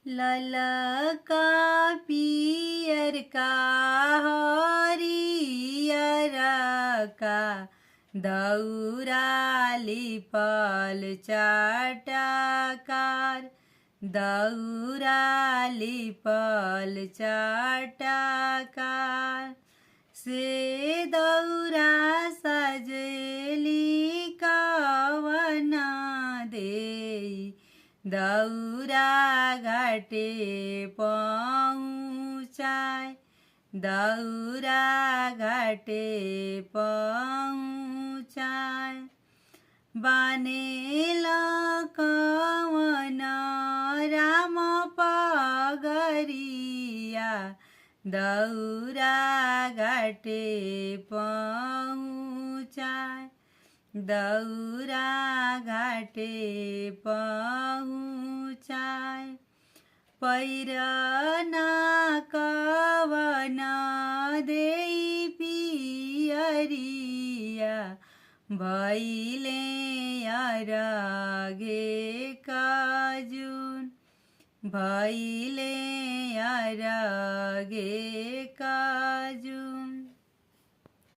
ललका पियर का हरियर का दौराली पल चाटकार दौराली पल चाटकार से दौरा सजली कवना देई दौरा घाटे पहुँचाय दौरा घाटे पहुँचाय बानेल कवन राम पगरिया दौरा घाटे पहुँचाय दौरा घाटे पहुँचाय पैरना कवन देई पियरिया भैले अरगे काजुन भैले अरगे काजुन।